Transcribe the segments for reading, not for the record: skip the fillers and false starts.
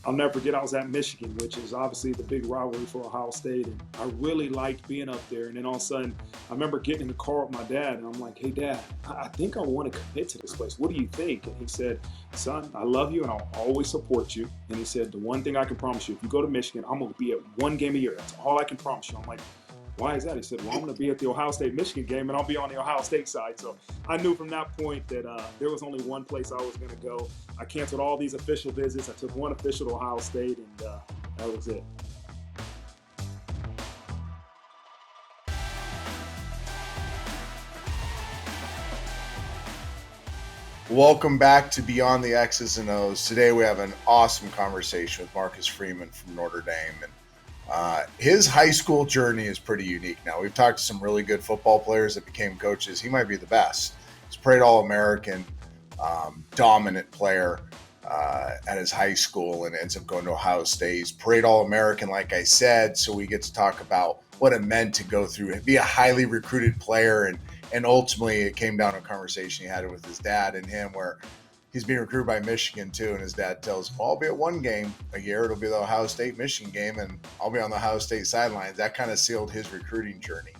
I'll never forget I was at Michigan, which is obviously the big rivalry for Ohio State. And I really liked being up there. And then all of a sudden, I remember getting in the car with my dad, and I'm like, hey, Dad, I think I want to commit to this place. What do you think? And he said, son, I love you and I'll always support you. And he said, the one thing I can promise you, if you go to Michigan, I'm going to be at one game a year. That's all I can promise you. I'm like, why is that? He said, well, I'm going to be at the Ohio State-Michigan game, and I'll be on the Ohio State side. So I knew from that point that there was only one place I was going to go. I canceled all these official visits. I took one official to Ohio State, and that was it. Welcome back to Beyond the X's and O's. Today we have an awesome conversation with Marcus Freeman from Notre Dame. And his high school journey is pretty unique. Now, we've talked to some really good football players that became coaches. He might be the best. He's a parade All-American, dominant player at his high school and ends up going to Ohio State. He's parade All-American, like I said, so we get to talk about what it meant to go through and be a highly recruited player. And ultimately, it came down to a conversation he had with his dad and him where he's being recruited by Michigan, too. And his dad tells him, I'll be at one game a year. It'll be the Ohio State-Michigan game, and I'll be on the Ohio State sidelines. That kind of sealed his recruiting journey.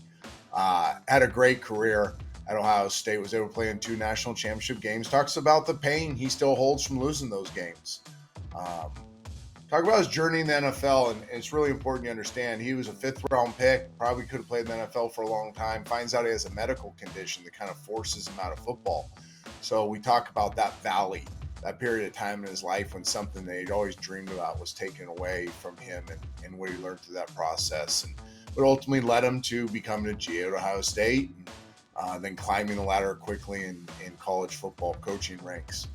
Had a great career at Ohio State, was able to play in 2 national championship games. Talks about the pain he still holds from losing those games. Talk about his journey in the NFL, and it's really important you understand. He was a 5th-round pick, probably could have played in the NFL for a long time, finds out he has a medical condition that kind of forces him out of football. So we talk about that valley, that period of time in his life when something that he'd always dreamed about was taken away from him and what he learned through that process. And what ultimately led him to becoming a GA at Ohio State, and then climbing the ladder quickly in college football coaching ranks.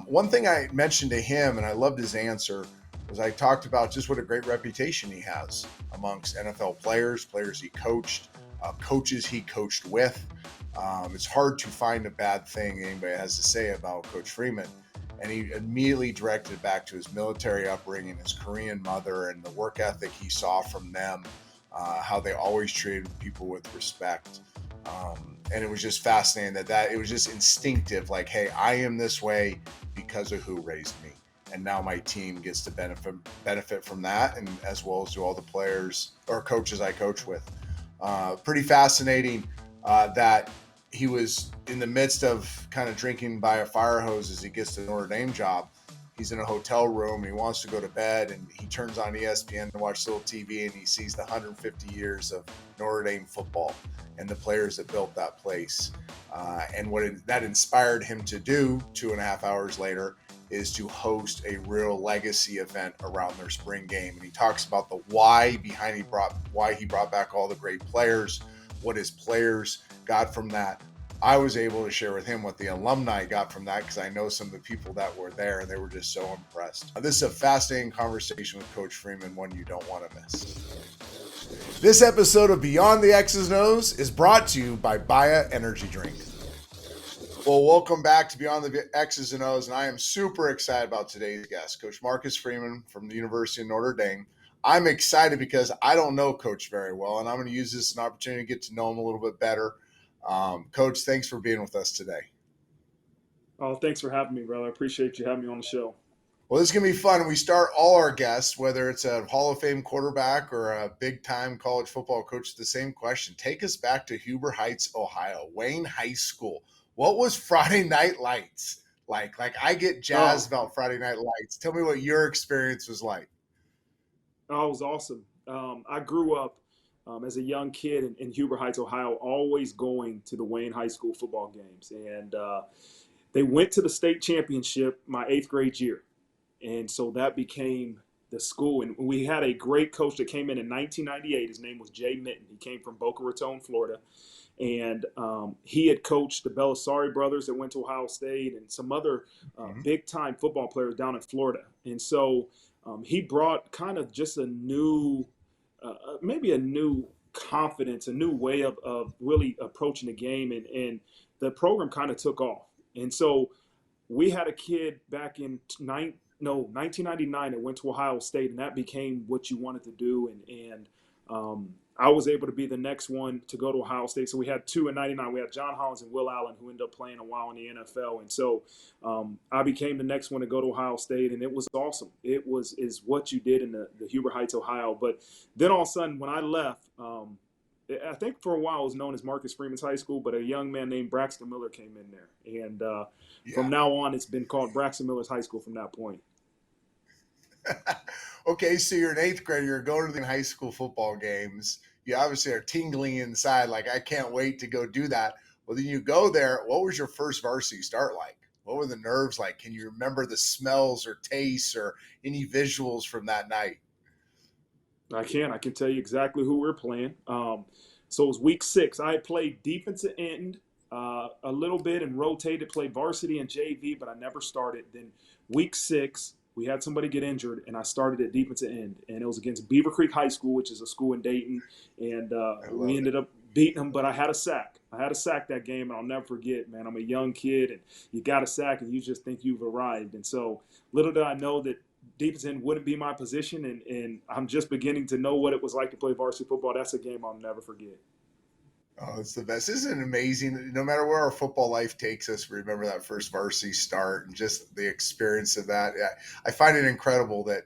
One thing I mentioned to him, and I loved his answer, was I talked about just what a great reputation he has amongst NFL players he coached, coaches he coached with. It's hard to find a bad thing anybody has to say about Coach Freeman. And he immediately directed it back to his military upbringing, his Korean mother, and the work ethic he saw from them, how they always treated people with respect. And it was just fascinating that it was just instinctive, like, hey, I am this way because of who raised me. And now my team gets to benefit from that, and as well as do all the players or coaches I coach with. Pretty fascinating that he was in the midst of kind of drinking by a fire hose as he gets the Notre Dame job. He's in a hotel room, and he wants to go to bed, and he turns on ESPN to watch a little TV, and he sees the 150 years of Notre Dame football and the players that built that place. And what that inspired him to do 2.5 hours later is to host a real legacy event around their spring game. And he talks about the why behind why he brought back all the great players, what his players got from that. I was able to share with him what the alumni got from that because I know some of the people that were there and they were just so impressed. This is a fascinating conversation with Coach Freeman, one you don't want to miss. This episode of Beyond the X's and O's is brought to you by Baya Energy Drink. Well, welcome back to Beyond the X's and O's, and I am super excited about today's guest, Coach Marcus Freeman from the University of Notre Dame. I'm excited because I don't know Coach very well, and I'm going to use this as an opportunity to get to know him a little bit better. Coach, thanks for being with us today. Oh, thanks for having me, brother. I appreciate you having me on the show. Well, this is going to be fun. We start all our guests, whether it's a Hall of Fame quarterback or a big-time college football coach, the same question. Take us back to Huber Heights, Ohio, Wayne High School. What was Friday Night Lights like? Like, I get jazzed about Friday Night Lights. Tell me what your experience was like. Oh, it was awesome. I grew up as a young kid in Huber Heights, Ohio, always going to the Wayne High School football games. And they went to the state championship my 8th grade year. And so that became the school. And we had a great coach that came in 1998. His name was Jay Mitten. He came from Boca Raton, Florida. And he had coached the Belisari brothers that went to Ohio State and some other big-time football players down in Florida. And so he brought kind of just a new, maybe a new confidence, a new way of really approaching the game. And the program kind of took off. And so we had a kid back in 1999 that went to Ohio State, and that became what you wanted to do. And I was able to be the next one to go to Ohio State. So we had two in '99. We had John Hollins and Will Allen, who ended up playing a while in the NFL. And so I became the next one to go to Ohio State, and it was awesome. It was is what you did in the Huber Heights, Ohio. But then all of a sudden, when I left, I think for a while it was known as Marcus Freeman's High School, but a young man named Braxton Miller came in there. And from Yeah. now on, it's been called Braxton Miller's High School from that point. Okay, so you're an eighth grader, you're going to the high school football games. You obviously are tingling inside, like, I can't wait to go do that. Well, then you go there. What was your first varsity start like? What were the nerves like? Can you remember the smells or tastes or any visuals from that night? I can. I can tell you exactly who we're playing. So it was week 6. I had played defensive end a little bit and rotated, played varsity and JV, but I never started. Then week 6, we had somebody get injured, and I started at defensive end. And it was against Beaver Creek High School, which is a school in Dayton. And I we love it. ended up beating them, but I had a sack. I had a sack that game, and I'll never forget, man. I'm a young kid, and you got a sack, and you just think you've arrived. And so little did I know that defensive end wouldn't be my position, and I'm just beginning to know what it was like to play varsity football. That's a game I'll never forget. Oh, it's the best. Isn't it amazing? No matter where our football life takes us, we remember that first varsity start and just the experience of that. Yeah, I find it incredible that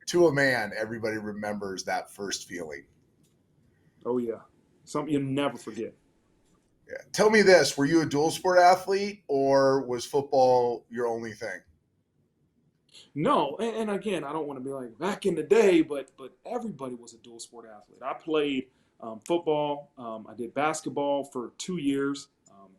to a man, everybody remembers that first feeling. Oh yeah, something you never forget. Yeah. Tell me this: were you a dual sport athlete, or was football your only thing? No, and again, I don't want to be like back in the day, but everybody was a dual sport athlete. I played football. I did basketball for 2 years.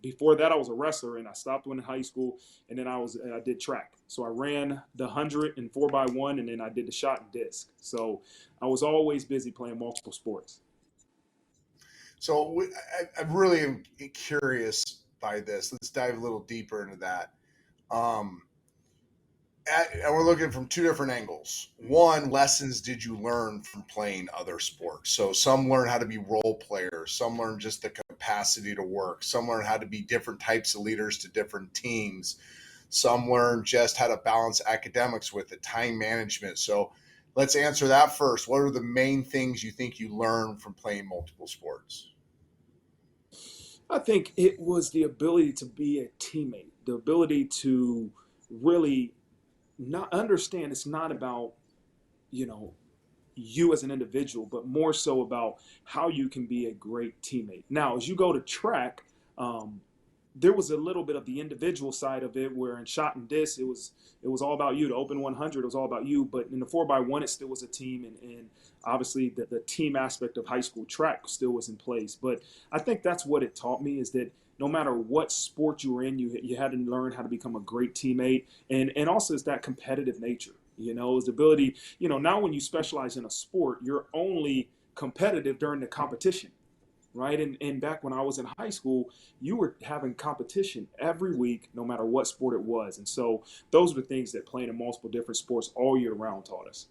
Before that, I was a wrestler, and I stopped one in high school. And then I did track. So I ran the 100 and 4x1, and then I did the shot and disc. So I was always busy playing multiple sports. So I'm really curious by this. Let's dive a little deeper into that. Um, and we're looking from two different angles. One, lessons did you learn from playing other sports? So some learn how to be role players, some learn just the capacity to work, some learn how to be different types of leaders to different teams, some learn just how to balance academics with it, time management. So let's answer that first. What are the main things you think you learn from playing multiple sports? I think it was the ability to be a teammate, the ability to really not understand it's not about, you know, you as an individual, but more so about how you can be a great teammate. Now, as you go to track, um, there was a little bit of the individual side of it where in shot and disc it was all about you. The open 100 it was all about you, but in the 4x1 it still was a team, and obviously the team aspect of high school track still was in place. But I think that's what it taught me, is that no matter what sport you were in, you had to learn how to become a great teammate, and also it's that competitive nature. Is the ability. Now when you specialize in a sport, you're only competitive during the competition, right? And back when I was in high school, you were having competition every week, no matter what sport it was. And so those were things that playing in multiple different sports all year round taught us.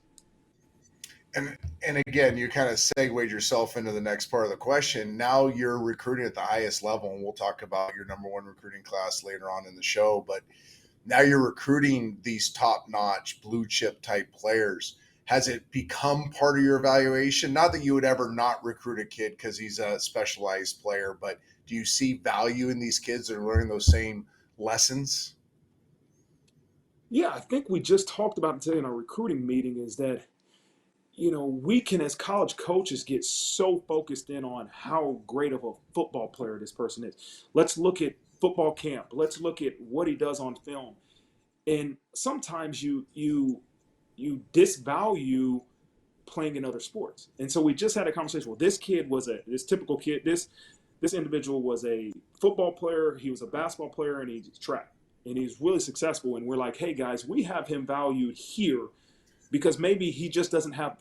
And again, you kind of segued yourself into the next part of the question. Now you're recruiting at the highest level, and we'll talk about your number one recruiting class later on in the show. But now you're recruiting these top-notch blue chip type players. Has it become part of your evaluation? Not that you would ever not recruit a kid because he's a specialized player, but do you see value in these kids that are learning those same lessons? Yeah, I think we just talked about it today in our recruiting meeting, is that we can, as college coaches, get so focused in on how great of a football player this person is. Let's look at football camp. Let's look at what he does on film. And sometimes you disvalue playing in other sports. And so we just had a conversation. Well, this typical kid, this individual was a football player, he was a basketball player, and he's track. And he's really successful. And we're like, hey guys, we have him valued here because maybe he just doesn't have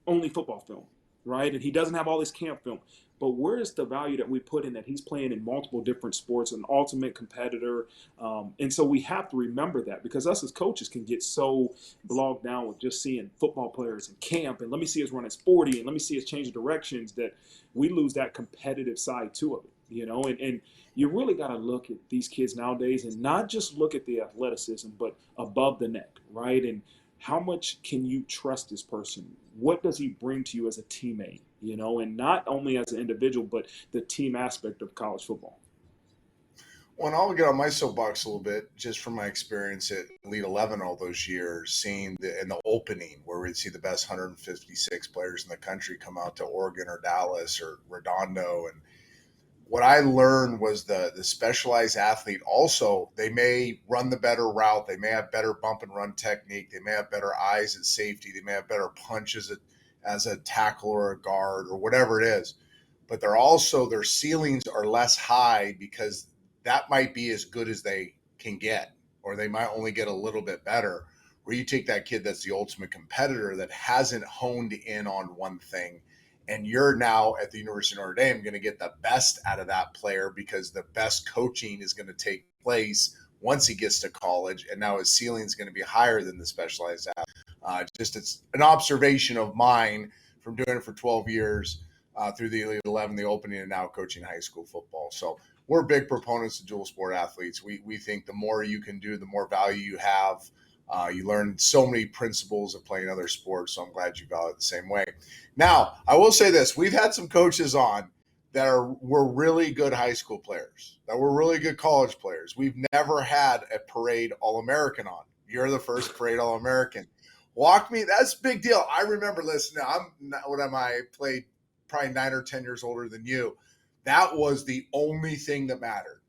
only football film, right? And he doesn't have all this camp film. But where's the value that we put in that he's playing in multiple different sports, an ultimate competitor? And so we have to remember that, because us as coaches can get so bogged down with just seeing football players in camp and let me see us run his 40 and let me see us change directions, that we lose that competitive side to it. And you really got to look at these kids nowadays and not just look at the athleticism, but above the neck, right? And how much can you trust this person? What does he bring to you as a teammate? And not only as an individual, but the team aspect of college football. Well, I'll get on my soapbox a little bit just from my experience at Elite 11 all those years, seeing in the opening where we'd see the best 156 players in the country come out to Oregon or Dallas or Redondo. And what I learned was the specialized athlete also, they may run the better route. They may have better bump and run technique. They may have better eyes at safety. They may have better punches as a tackle or a guard or whatever it is. But they're also, their ceilings are less high because that might be as good as they can get, or they might only get a little bit better. Where you take that kid that's the ultimate competitor that hasn't honed in on one thing, and you're now at the University of Notre Dame going to get the best out of that player because the best coaching is going to take place once he gets to college, and now his ceiling is going to be higher than the specialized athlete. Just it's an observation of mine from doing it for 12 years through the Elite 11, the opening, and now coaching high school football. So we're big proponents of dual sport athletes. We think the more you can do, the more value you have. You learn so many principles of playing other sports, so I'm glad you value it the same way. Now, I will say this. We've had some coaches on that were really good high school players, that were really good college players. We've never had a parade All-American on. You're the first parade All-American. Walk me, that's a big deal. I remember listening. I played probably 9 or 10 years older than you. That was the only thing that mattered,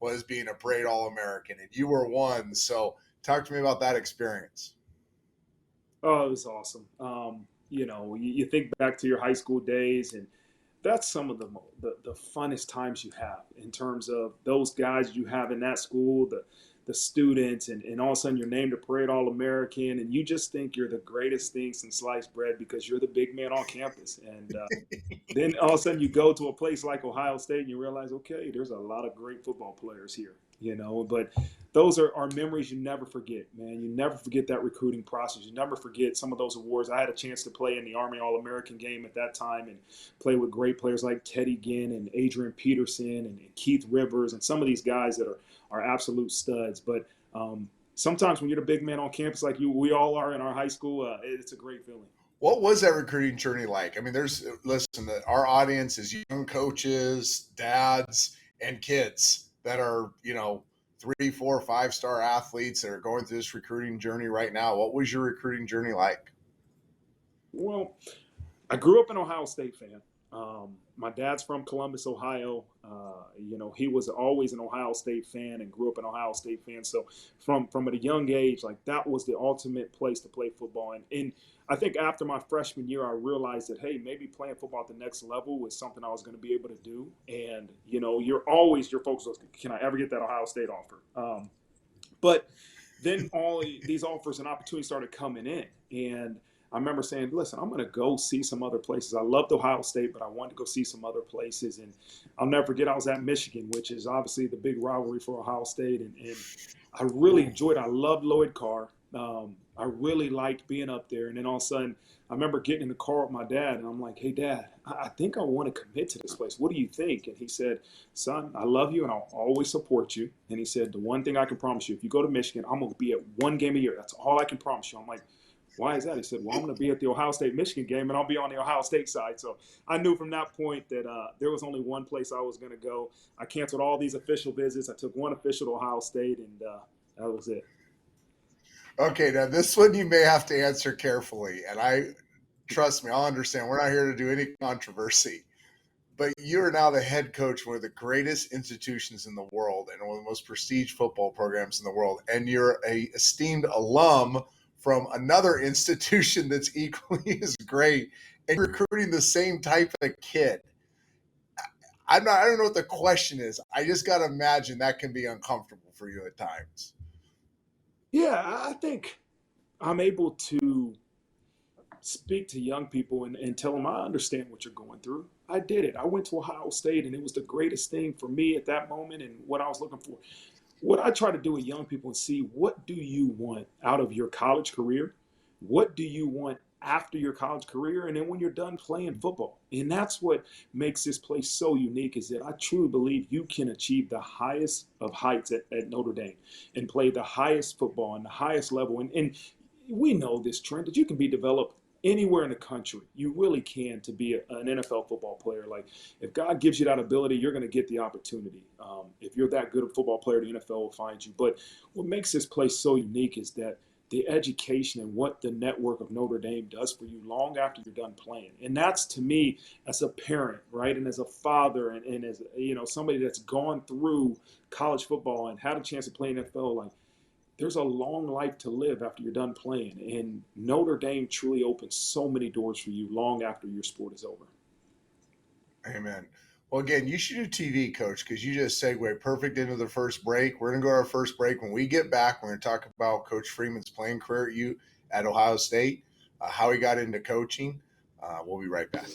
was being a parade All-American, and you were one. So talk to me about that experience. Oh, it was awesome. You think back to your high school days, and that's some of the funnest times you have in terms of those guys you have in that school, the students, and all of a sudden you're named a parade All-American, and you just think you're the greatest thing since sliced bread because you're the big man on campus. And then all of a sudden you go to a place like Ohio State and you realize, okay, there's a lot of great football players here. But those are memories you never forget, man. You never forget that recruiting process. You never forget some of those awards. I had a chance to play in the Army All-American game at that time and play with great players like Teddy Ginn and Adrian Peterson and Keith Rivers and some of these guys that are absolute studs. But sometimes when you're the big man on campus like we all are in our high school, it's a great feeling. What was that recruiting journey like? I mean, our audience is young coaches, dads, and kids that are, 3, 4, 5-star athletes that are going through this recruiting journey right now. What was your recruiting journey like? Well, I grew up an Ohio State fan. My dad's from Columbus, Ohio. He was always an Ohio State fan and grew up an Ohio State fan. So from at a young age, like that was the ultimate place to play football. And I think after my freshman year, I realized that, hey, maybe playing football at the next level was something I was going to be able to do. And, your focus was, can I ever get that Ohio State offer? But then all these offers and opportunities started coming in. And I remember saying, listen, I'm going to go see some other places. I loved Ohio State, but I wanted to go see some other places. And I'll never forget, I was at Michigan, which is obviously the big rivalry for Ohio State. And I really enjoyed it. I loved Lloyd Carr. I really liked being up there. And then all of a sudden, I remember getting in the car with my dad, and I'm like, hey, Dad, I think I want to commit to this place. What do you think? And he said, son, I love you, and I'll always support you. And he said, the one thing I can promise you, if you go to Michigan, I'm going to be at one game a year. That's all I can promise you. I'm like, why is that? He said, well, I'm going to be at the Ohio State-Michigan game, and I'll be on the Ohio State side. So I knew from that point that there was only one place I was going to go. I canceled all these official visits. I took one official to Ohio State, and that was it. Okay, now this one you may have to answer carefully, and trust me, I'll understand. We're not here to do any controversy, but you are now the head coach of one of the greatest institutions in the world and one of the most prestige football programs in the world, and you're a esteemed alum from another institution that's equally as great, and you're recruiting the same type of kid. I don't know what the question is. I just got to imagine that can be uncomfortable for you at times. Yeah, I think I'm able to speak to young people and tell them I understand what you're going through. I did it. I went to Ohio State, and it was the greatest thing for me at that moment and what I was looking for. What I try to do with young people and see, what do you want out of your college career? What do you want after your college career? And then when you're done playing football? And that's what makes this place so unique, is that I truly believe you can achieve the highest of heights at Notre Dame and play the highest football and the highest level. And we know this, Trent, that you can be developed anywhere in the country. You really can to be an NFL football player. Like, if God gives you that ability, you're going to get the opportunity. If you're that good a football player, the NFL will find you. But what makes this place so unique is that the education and what the network of Notre Dame does for you long after you're done playing. And that's, to me, as a parent, right, and as a father, and as, somebody that's gone through college football and had a chance to play in NFL, like, there's a long life to live after you're done playing. And Notre Dame truly opens so many doors for you long after your sport is over. Amen. Well, again, you should do TV, Coach, because you just segue perfect into the first break. We're going to go to our first break. When we get back, we're going to talk about Coach Freeman's playing career at Ohio State, how he got into coaching. We'll be right back.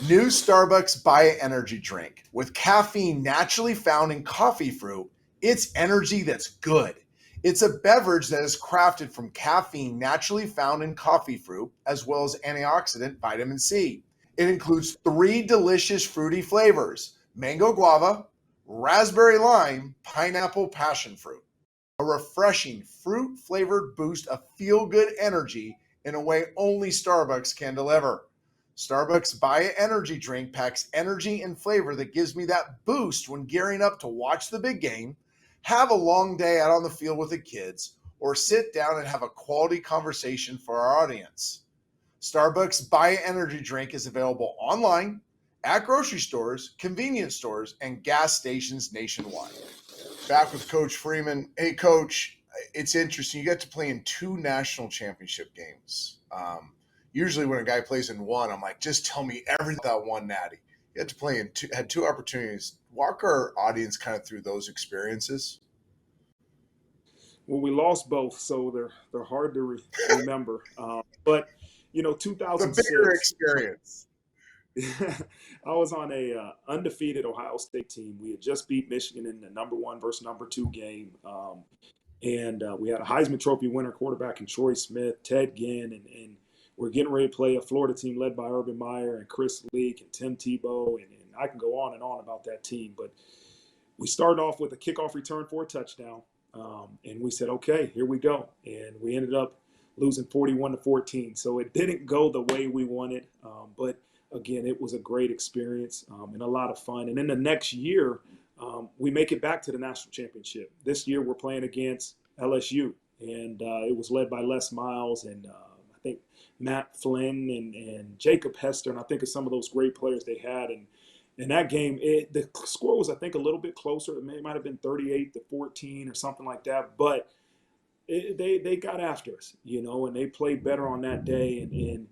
New Starbucks Buy Energy Drink. With caffeine naturally found in coffee fruit, it's energy that's good. It's a beverage that is crafted from caffeine naturally found in coffee fruit, as well as antioxidant vitamin C. It includes 3 delicious fruity flavors: mango guava, raspberry lime, pineapple passion fruit. A refreshing fruit-flavored boost of feel-good energy in a way only Starbucks can deliver. Starbucks Buy It Energy Drink packs energy and flavor that gives me that boost when gearing up to watch the big game, have a long day out on the field with the kids, or sit down and have a quality conversation for our audience. Starbucks Buy It Energy Drink is available online, at grocery stores, convenience stores, and gas stations nationwide. Back with Coach Freeman. Hey, Coach, it's interesting. You got to play in 2 national championship games. Usually when a guy plays in one, I'm like, just tell me everything about one natty. You had to play in had 2 opportunities. Walk our audience kind of through those experiences. Well, we lost both, so they're hard to remember. But The bigger 2006, experience. I was on a undefeated Ohio State team. We had just beat Michigan in the #1 versus #2 game. And we had a Heisman Trophy winner quarterback in Troy Smith, Ted Ginn, and we're getting ready to play a Florida team led by Urban Meyer and Chris Leak and Tim Tebow, and I can go on and on about that team. But we started off with a kickoff return for a touchdown, and we said, okay, here we go. And we ended up losing 41-14. So it didn't go the way we wanted, but again, it was a great experience and a lot of fun. And then the next year, we make it back to the national championship. This year, we're playing against LSU, and it was led by Les Miles and I think Matt Flynn and Jacob Hester, and I think of some of those great players they had. And in that game, the score was, I think, a little bit closer. It might have been 38-14 or something like that, but they got after us, and they played better on that day. And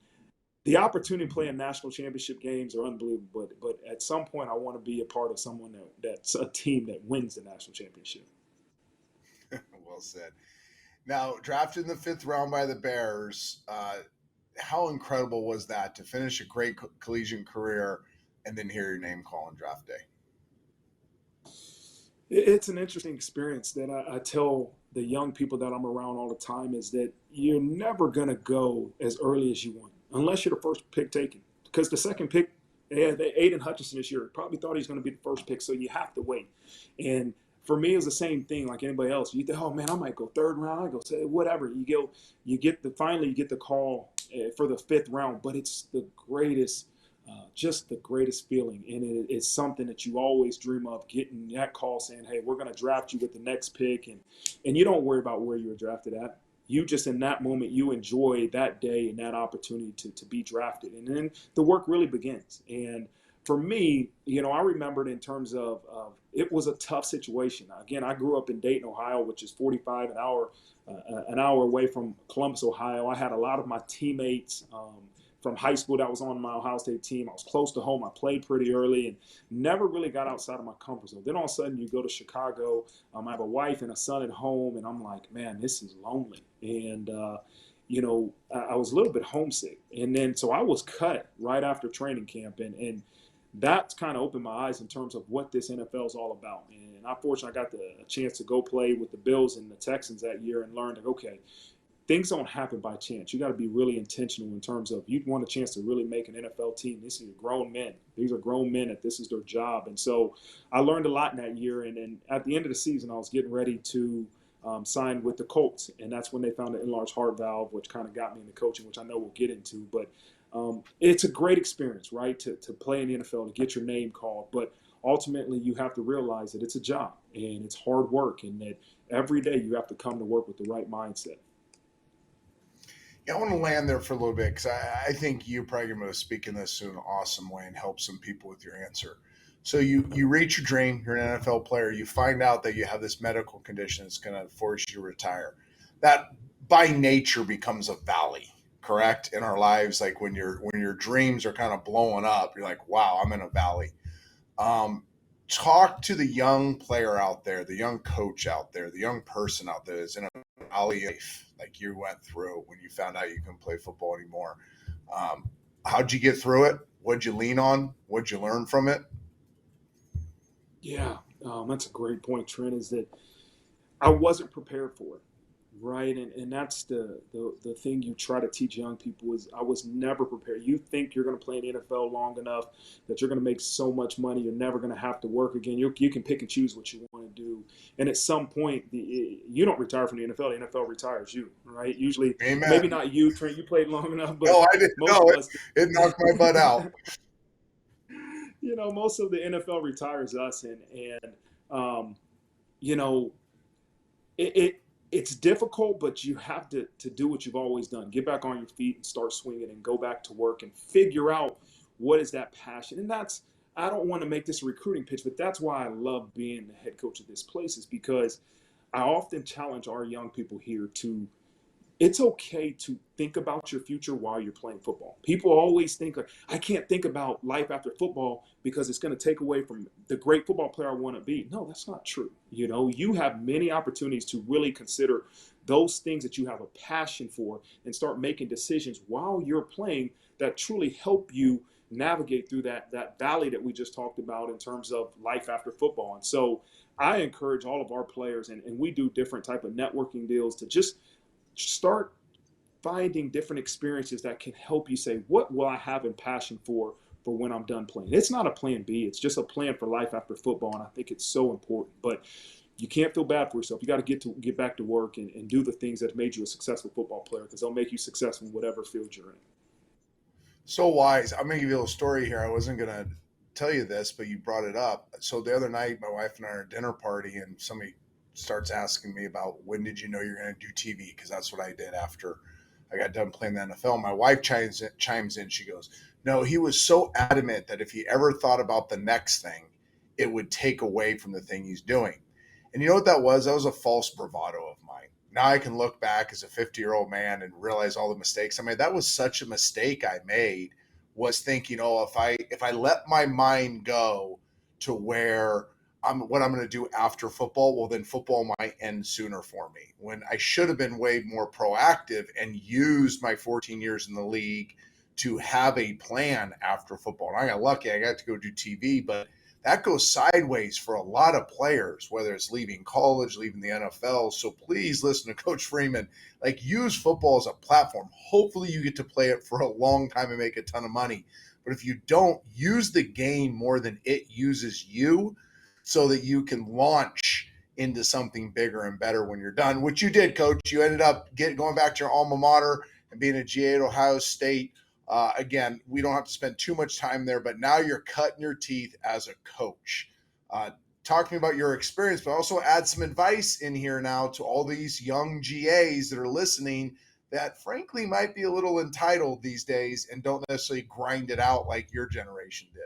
the opportunity to play in national championship games are unbelievable. But at some point, I want to be a part of someone that's a team that wins the national championship. Well said. Now, drafted in the 5th round by the Bears, how incredible was that to finish a great collegiate career and then hear your name called on draft day? It's an interesting experience that I tell the young people that I'm around all the time, is that you're never going to go as early as you want unless you're the first pick taken. Because the second pick, Aiden Hutchinson this year probably thought he's going to be the first pick, so you have to wait. And for me, it's the same thing like anybody else. You think, oh man, I might go 3rd round, I go whatever. Finally you get the call for the 5th round, but it's the greatest. Just the greatest feeling, and it's something that you always dream of, getting that call saying, hey, we're going to draft you with the next pick, and you don't worry about where you were drafted at. You just, in that moment, you enjoy that day and that opportunity to be drafted, and then the work really begins. And for me, I remembered in terms of it was a tough situation. Again, I grew up in Dayton, Ohio, which is 45 an hour away from Columbus, Ohio. I had a lot of my teammates from high school that was on my Ohio State team. I was close to home. I played pretty early and never really got outside of my comfort zone. Then all of a sudden you go to Chicago. I have a wife and a son at home, and I'm like, man, this is lonely. And, I was a little bit homesick. And then so I was cut right after training camp. And that's kind of opened my eyes in terms of what this NFL is all about. And I fortunately got a chance to go play with the Bills and the Texans that year and learned that, okay, things don't happen by chance. You got to be really intentional in terms of, you want a chance to really make an NFL team. These are grown men. These are grown men that this is their job. And so I learned a lot in that year. And at the end of the season, I was getting ready to signed with the Colts, and that's when they found the enlarged heart valve, which kind of got me into coaching, which I know we'll get into. But it's a great experience, right, to play in the NFL, to get your name called. But ultimately, you have to realize that it's a job and it's hard work, and that every day you have to come to work with the right mindset. Yeah, I want to land there for a little bit because I think you're probably going to speak in this in an awesome way and help some people with your answer. So you reach your dream, you're an NFL player, you find out that you have this medical condition that's going to force you to retire. That by nature becomes a valley, correct? In our lives, like when your dreams are kind of blowing up, you're like, wow, I'm in a valley. Um, Talk to the young player out there, the young coach out there, the young person out there that's in a valley life like you went through when you found out you couldn't play football anymore. Um, how'd you get through it? What'd you lean on? What'd you learn from it? Yeah, that's a great point, Trent. Is that I wasn't prepared for it, right? And that's the thing you try to teach young people is I was never prepared. You think you're going to play in the NFL long enough that you're going to make so much money, you're never going to have to work again. You can pick and choose what you want to do, and at some point, you don't retire from the NFL. The NFL retires you, right? Usually, maybe Amen. not you, Trent. You played long enough, but No, I didn't most know of it. us. It knocked my butt out. Most of the NFL retires us, and um, you know, it it's difficult, but you have to do what you've always done. Get back on your feet and start swinging, and go back to work and figure out what is that passion. And that's I don't want to make this a recruiting pitch, but that's why I love being the head coach of this place is because I often challenge our young people here to it's okay to think about your future while you're playing football. People always think like, I can't think about life after football because it's going to take away from the great football player I want to be. No, that's not true. You have many opportunities to really consider those things that you have a passion for and start making decisions while you're playing that truly help you navigate through that valley that we just talked about in terms of life after football. And so I encourage all of our players, and we do different type of networking deals to just start finding different experiences that can help you say, what will I have in passion for when I'm done playing? It's not a plan B. It's just a plan for life after football. And I think it's so important. But you can't feel bad for yourself. You got to get back to work and do the things that made you a successful football player because they'll make you successful in whatever field you're in. So wise. I'm going to give you a little story here. I wasn't going to tell you this, but you brought it up. So the other night, my wife and I are at a dinner party, and somebody starts asking me about when did you know you're going to do TV? Because that's what I did after I got done playing the NFL. My wife chimes in. She goes, "No, he was so adamant that if he ever thought about the next thing, it would take away from the thing he's doing." And you know what that was? That was a false bravado of mine. Now I can look back as a 50-year-old man and realize all the mistakes I made. That was such a mistake I made, was thinking, oh, if I let my mind go to where what I'm going to do after football, well, then football might end sooner for me. When I should have been way more proactive and used my 14 years in the league to have a plan after football. And I got lucky; I got to go do TV, but that goes sideways for a lot of players, whether it's leaving college, leaving the NFL. So please listen to Coach Freeman. Like, use football as a platform. Hopefully you get to play it for a long time and make a ton of money. But if you don't, use the game more than it uses you so that you can launch into something bigger and better when you're done, which you did, Coach. You ended up going back to your alma mater and being a GA at Ohio State. Again, we don't have to spend too much time there, but now you're cutting your teeth as a coach. Uh, Talk to me about your experience, but also add some advice in here now to all these young GAs that are listening that frankly might be a little entitled these days and don't necessarily grind it out like your generation did.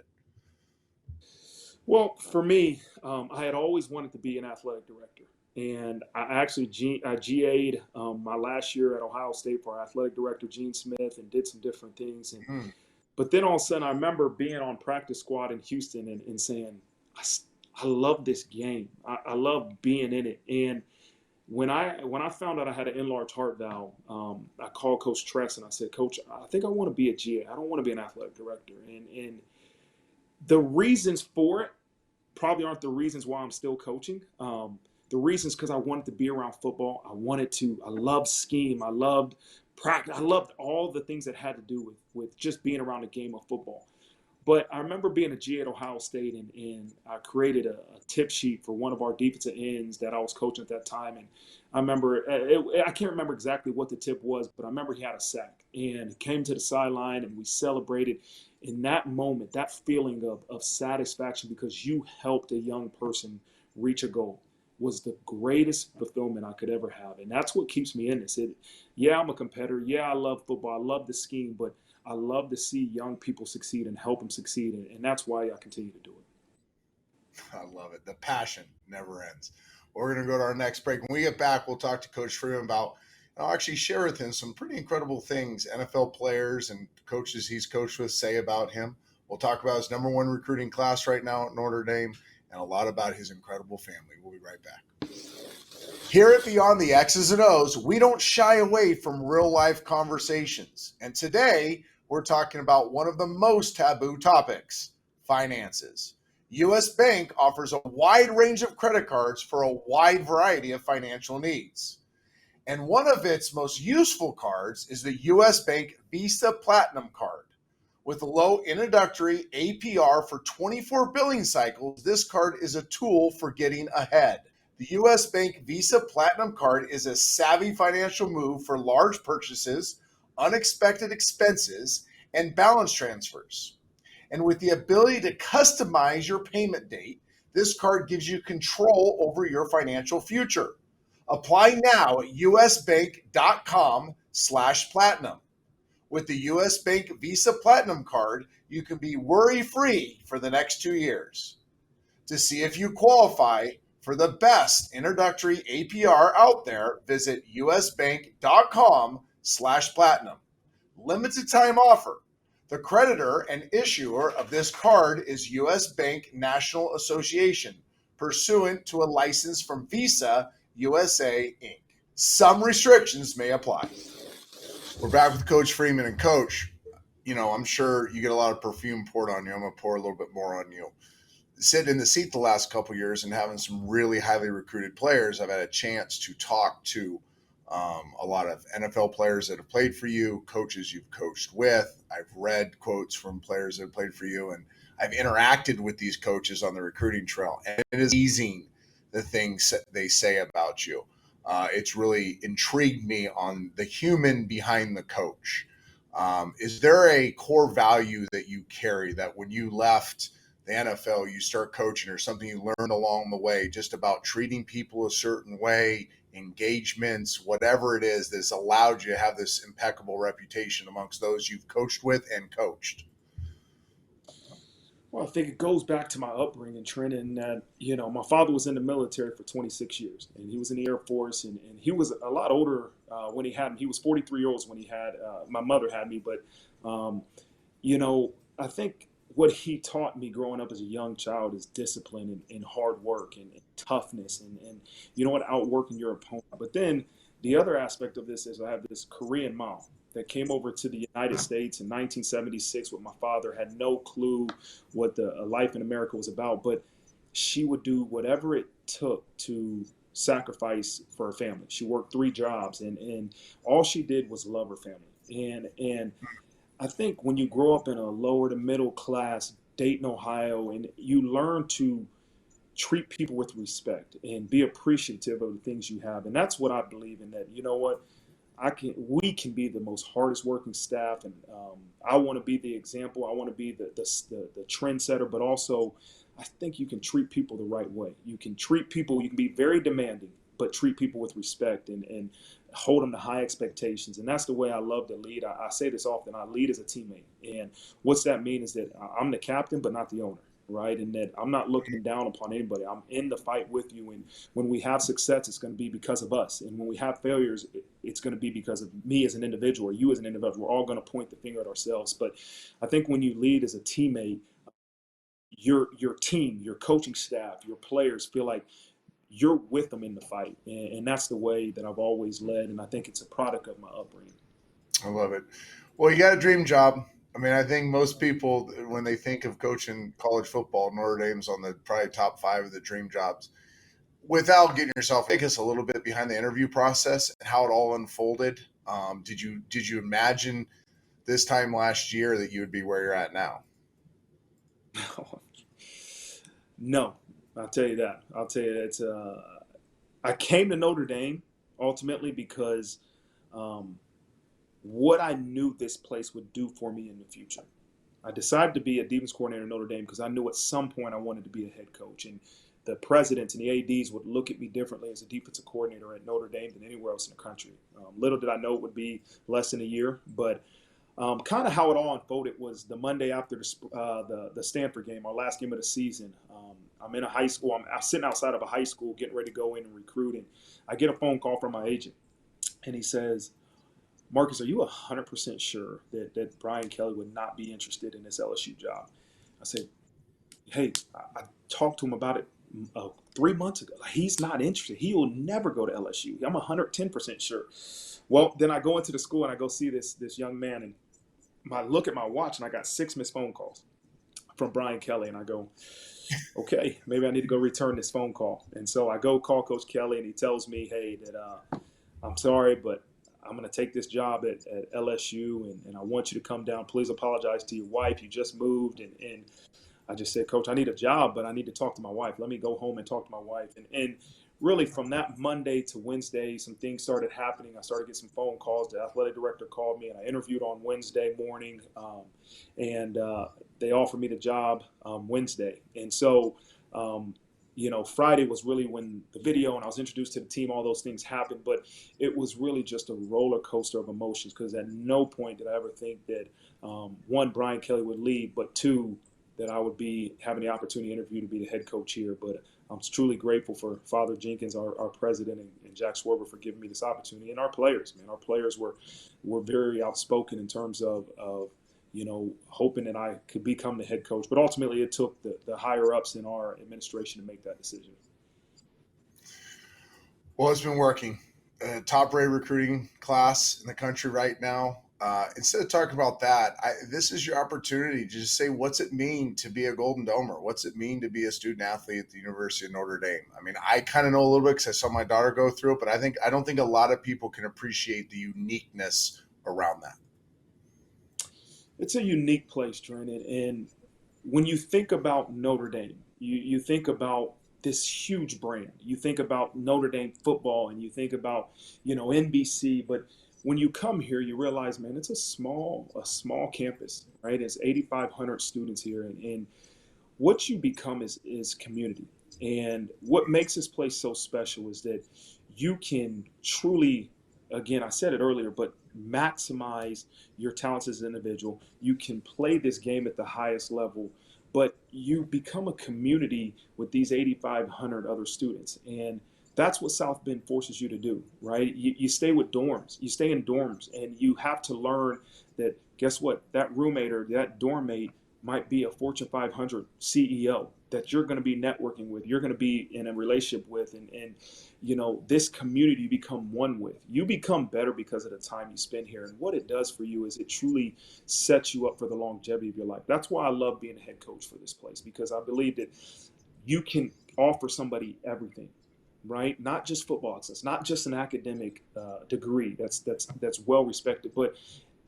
Well, for me, I had always wanted to be an athletic director. And I actually I GA'd my last year at Ohio State for our athletic director, Gene Smith, and did some different things. But then all of a sudden, I remember being on practice squad in Houston and saying, I love this game. I love being in it. And when I found out I had an enlarged heart valve, I called Coach Tress and I said, Coach, I think I want to be a GA. I don't want to be an athletic director. And the reasons for it probably aren't the reasons why I'm still coaching. The reasons because I wanted to be around football. I loved scheme. I loved practice. I loved all the things that had to do with just being around the game of football. But I remember being a G at Ohio State, and I created a tip sheet for one of our defensive ends that I was coaching at that time. And I remember, I can't remember exactly what the tip was, but I remember he had a sack and he came to the sideline and we celebrated. In that moment, that feeling of satisfaction because you helped a young person reach a goal was the greatest fulfillment I could ever have. And that's what keeps me in this. Yeah, I'm a competitor. Yeah, I love football. I love the scheme, but I love to see young people succeed and help them succeed. And that's why I continue to do it. I love it. The passion never ends. We're going to go to our next break. When we get back, we'll talk to Coach Freeman about, and I'll actually share with him some pretty incredible things NFL players and coaches he's coached with say about him. We'll talk about his number one recruiting class right now at Notre Dame and a lot about his incredible family. We'll be right back. Here at Beyond the X's and O's, we don't shy away from real life conversations. And today, we're talking about one of the most taboo topics, finances. U.S. Bank offers a wide range of credit cards for a wide variety of financial needs. And one of its most useful cards is the U.S. Bank Visa Platinum Card. With a low introductory APR for 24 billing cycles, this card is a tool for getting ahead. The U.S. Bank Visa Platinum Card is a savvy financial move for large purchases, unexpected expenses, and balance transfers. And with the ability to customize your payment date, this card gives you control over your financial future. Apply now at usbank.com/platinum. With the U.S. Bank Visa Platinum Card, you can be worry-free for the next 2 years. To see if you qualify for the best introductory APR out there, visit usbank.com/platinum. Limited time offer. The creditor and issuer of this card is U.S. Bank National Association, pursuant to a license from Visa USA Inc. Some restrictions may apply. We're back with Coach Freeman. And Coach, I'm sure you get a lot of perfume poured on you. I'm going to pour a little bit more on you. Sitting in the seat the last couple of years and having some really highly recruited players, I've had a chance to talk to a lot of NFL players that have played for you, coaches you've coached with. I've read quotes from players that have played for you, and I've interacted with these coaches on the recruiting trail. And it is amazing the things they say about you. It's really intrigued me on the human behind the coach. Is there a core value that you carry that when you left the NFL, you start coaching, or something you learned along the way, just about treating people a certain way, engagements, whatever it is that's allowed you to have this impeccable reputation amongst those you've coached with and coached? Well, I think it goes back to my upbringing, Trent, and that, my father was in the military for 26 years, and he was in the Air Force, and he was a lot older when he had me. He was 43 years old when he had, my mother had me, but, I think what he taught me growing up as a young child is discipline and hard work and toughness and outworking your opponent. But then the other aspect of this is I have this Korean mom that came over to the United States in 1976 with my father, had no clue what the life in America was about, but she would do whatever it took to sacrifice for her family. She worked 3 jobs, and all she did was love her family. And I think when you grow up in a lower to middle class Dayton, Ohio, and you learn to treat people with respect and be appreciative of the things you have, and that's what I believe in. That we can be the most hardest working staff, and I want to be the example. I want to be the trendsetter, but also I think you can treat people the right way. You can treat people. You can be very demanding, but treat people with respect and hold them to high expectations. And that's the way I love to lead. I say this often. I lead as a teammate, and what's that mean is that I'm the captain, but not the owner. Right, and that I'm not looking down upon anybody. I'm in the fight with you, and when we have success, it's going to be because of us, and when we have failures, it's going to be because of me as an individual or you as an individual. We're all going to point the finger at ourselves. But I think when you lead as a teammate, your team, your coaching staff, your players feel like you're with them in the fight, and that's the way that I've always led, and I think it's a product of my upbringing. I love it. Well, you got a dream job. I mean, I think most people, when they think of coaching college football, Notre Dame's on the probably top 5 of the dream jobs. Without getting yourself, take us a little bit behind the interview process and how it all unfolded. Did you imagine this time last year that you would be where you're at now? No, I'll tell you that. I'll tell you it's. I came to Notre Dame ultimately because um, what I knew this place would do for me in the future. I decided to be a defense coordinator at Notre Dame because I knew at some point I wanted to be a head coach, and the presidents and the ads would look at me differently as a defensive coordinator at Notre Dame than anywhere else in the country. Little did I know it would be less than a year, but kind of how it all unfolded was the Monday after the Stanford game, our last game of the season. I'm in a high school. I'm sitting outside of a high school getting ready to go in and recruit, and I get a phone call from my agent, and he says, Marcus, are you 100% sure that Brian Kelly would not be interested in this LSU job? I said, hey, I talked to him about it 3 months ago. He's not interested. He will never go to LSU. I'm 110% sure. Well, then I go into the school and I go see this young man, and I look at my watch and I got 6 missed phone calls from Brian Kelly, and I go, okay, maybe I need to go return this phone call. And so I go call Coach Kelly, and he tells me, hey, that I'm sorry, but I'm going to take this job at LSU, and I want you to come down. Please apologize to your wife. You just moved. And I just said, Coach, I need a job, but I need to talk to my wife. Let me go home and talk to my wife. And really from that Monday to Wednesday, some things started happening. I started getting some phone calls. The athletic director called me, and I interviewed on Wednesday morning, and they offered me the job Wednesday. And so, Friday was really when the video and I was introduced to the team, all those things happened, but it was really just a roller coaster of emotions because at no point did I ever think that, one, Brian Kelly would leave, but two, that I would be having the opportunity to interview to be the head coach here. But I'm truly grateful for Father Jenkins, our president, and Jack Swerber for giving me this opportunity, and our players, man. Our players were very outspoken in terms of hoping that I could become the head coach. But ultimately, it took the higher ups in our administration to make that decision. Well, it's been working. Top rate recruiting class in the country right now. Instead of talking about that, this is your opportunity to just say, what's it mean to be a Golden Domer? What's it mean to be a student athlete at the University of Notre Dame? I mean, I kind of know a little bit because I saw my daughter go through it, but I don't think a lot of people can appreciate the uniqueness around that. It's a unique place, Trent, and when you think about Notre Dame, you think about this huge brand. You think about Notre Dame football, and you think about NBC. But when you come here, you realize, man, it's a small campus, right? It's 8,500 students here, and what you become is community. And what makes this place so special is that you can truly, again, I said it earlier, but maximize your talents as an individual. You can play this game at the highest level, but you become a community with these 8,500 other students. And that's what South Bend forces you to do, right? You stay with dorms, you stay in dorms, and you have to learn that, guess what? That roommate or that dorm mate might be a Fortune 500 CEO that you're going to be networking with, you're going to be in a relationship with, and this community you become one with. You become better because of the time you spend here, and what it does for you is it truly sets you up for the longevity of your life. That's why I love being a head coach for this place, because I believe that you can offer somebody everything, right? Not just football access, not just an academic degree that's well respected, but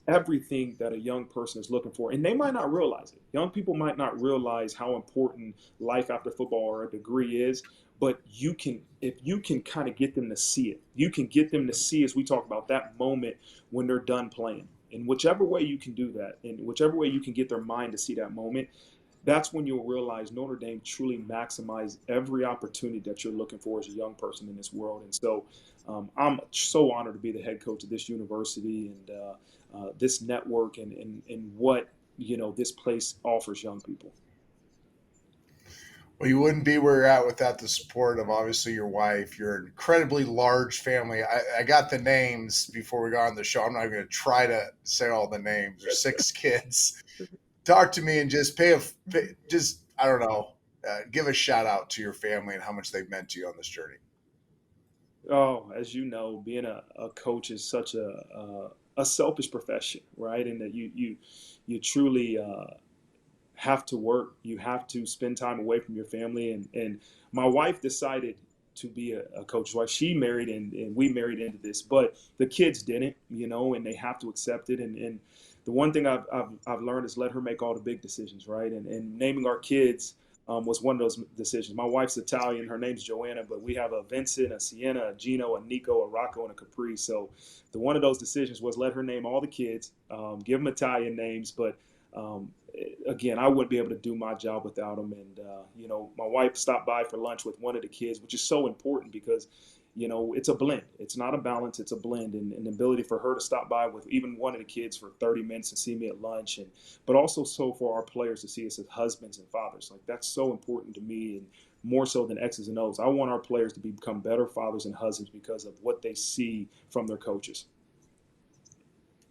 everything that a young person is looking for. And they might not realize it. Young people might not realize how important life after football or a degree is, but if you can kind of get them to see it, you can get them to see, as we talk about, that moment when they're done playing. In whichever way you can do that, in whichever way you can get their mind to see that moment, that's when you'll realize Notre Dame truly maximized every opportunity that you're looking for as a young person in this world. And so I'm so honored to be the head coach of this university and this network and what this place offers young people. Well, you wouldn't be where you're at without the support of obviously your wife, your incredibly large family. I got the names before we got on the show. I'm not even going to try to say all the names. There's 6 kids. Talk to me and just I don't know, give a shout out to your family and how much they've meant to you on this journey. Oh, as you know, being a coach is such a selfish profession, right? And that you truly have to work. You have to spend time away from your family. And my wife decided to be a coach. Well, she married and we married into this, but the kids didn't, and they have to accept it. And the one thing I've learned is let her make all the big decisions, right? And naming our kids was one of those decisions. My wife's Italian. Her name's Joanna, but we have a Vincent, a Sienna, a Gino, a Nico, a Rocco, and a Capri. So the one of those decisions was let her name all the kids, give them Italian names. But again, I wouldn't be able to do my job without them. And, my wife stopped by for lunch with one of the kids, which is so important because it's a blend. It's not a balance, it's a blend. And the ability for her to stop by with even one of the kids for 30 minutes and see me at lunch, but also so for our players to see us as husbands and fathers. Like, that's so important to me, and more so than X's and O's. I want our players to become better fathers and husbands because of what they see from their coaches.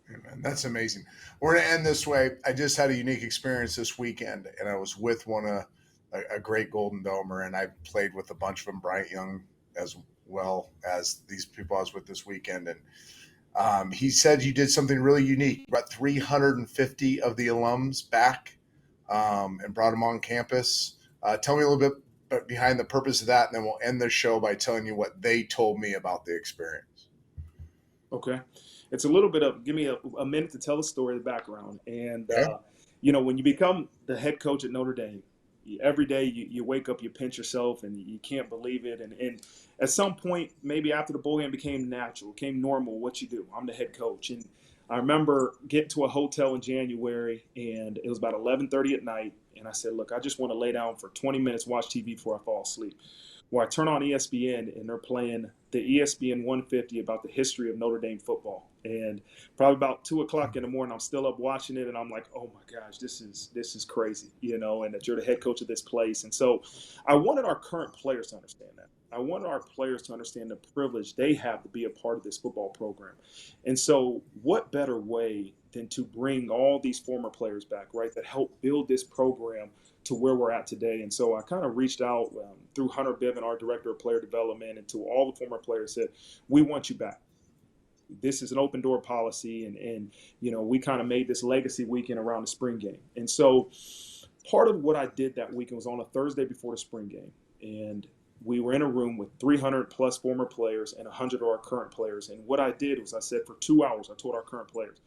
Man, that's amazing. We're going to end this way. I just had a unique experience this weekend, and I was with a great Golden Domer, and I played with a bunch of them, Bryant Young as well as these people I was with this weekend. And he said you did something really unique. You brought 350 of the alums back and brought them on campus. Tell me a little bit behind the purpose of that, and then we'll end the show by telling you what they told me about the experience. Okay. It's a little bit of, give me a minute to tell the story, the background. And, Okay. when you become the head coach at Notre Dame, every day you wake up, you pinch yourself, and you can't believe it. And at some point, maybe after the bowl game became natural, became normal, what you do. I'm the head coach. And I remember getting to a hotel in January, and it was about 11:30 at night. And I said, look, I just want to lay down for 20 minutes, watch TV before I fall asleep. Well, I turn on ESPN, and they're playing the ESPN 150 about the history of Notre Dame football. And probably about 2 o'clock in the morning, I'm still up watching it, and I'm like, oh my gosh, this is crazy, and that you're the head coach of this place. And so I wanted our current players to understand that. I wanted our players to understand the privilege they have to be a part of this football program. And so what better way than to bring all these former players back, right, that helped build this program to where we're at today. And so I kind of reached out through Hunter Biven, our director of player development, and to all the former players, said, we want you back. This is an open door policy. And we kind of made this legacy weekend around the spring game. And so part of what I did that weekend was on a Thursday before the spring game. And we were in a room with 300 plus former players and 100 of our current players. And what I did was I said, for 2 hours, I told our current players,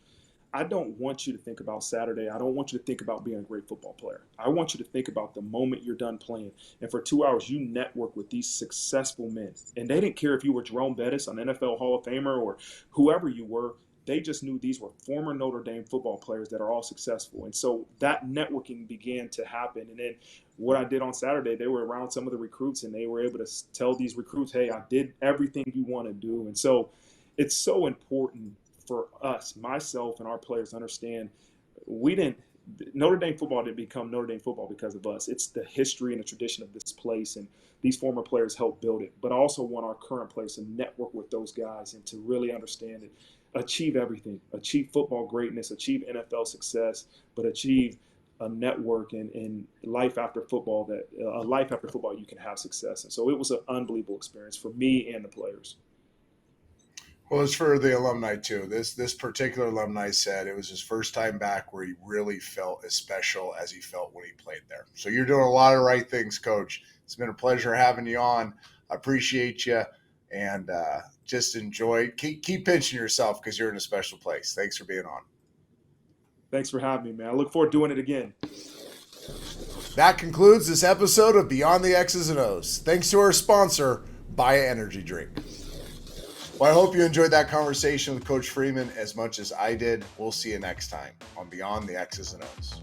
I don't want you to think about Saturday. I don't want you to think about being a great football player. I want you to think about the moment you're done playing. And for 2 hours, you network with these successful men. And they didn't care if you were Jerome Bettis, an NFL Hall of Famer, or whoever you were. They just knew these were former Notre Dame football players that are all successful. And so that networking began to happen. And then what I did on Saturday, they were around some of the recruits, and they were able to tell these recruits, hey, I did everything you want to do. And so it's so important for us, myself and our players, to understand Notre Dame football didn't become Notre Dame football because of us. It's the history and the tradition of this place, and these former players helped build it. But I also want our current players to network with those guys and to really understand it, achieve everything, achieve football greatness, achieve NFL success, but achieve a network and life after football, that a life after football you can have success. And so it was an unbelievable experience for me and the players. Well, it's for the alumni too. This particular alumni said it was his first time back where he really felt as special as he felt when he played there. So you're doing a lot of right things, Coach. It's been a pleasure having you on. I appreciate you, and just enjoy. Keep pinching yourself because you're in a special place. Thanks for being on. Thanks for having me, man. I look forward to doing it again. That concludes this episode of Beyond the X's and O's. Thanks to our sponsor, Buy an Energy Drink. Well, I hope you enjoyed that conversation with Coach Freeman as much as I did. We'll see you next time on Beyond the X's and O's.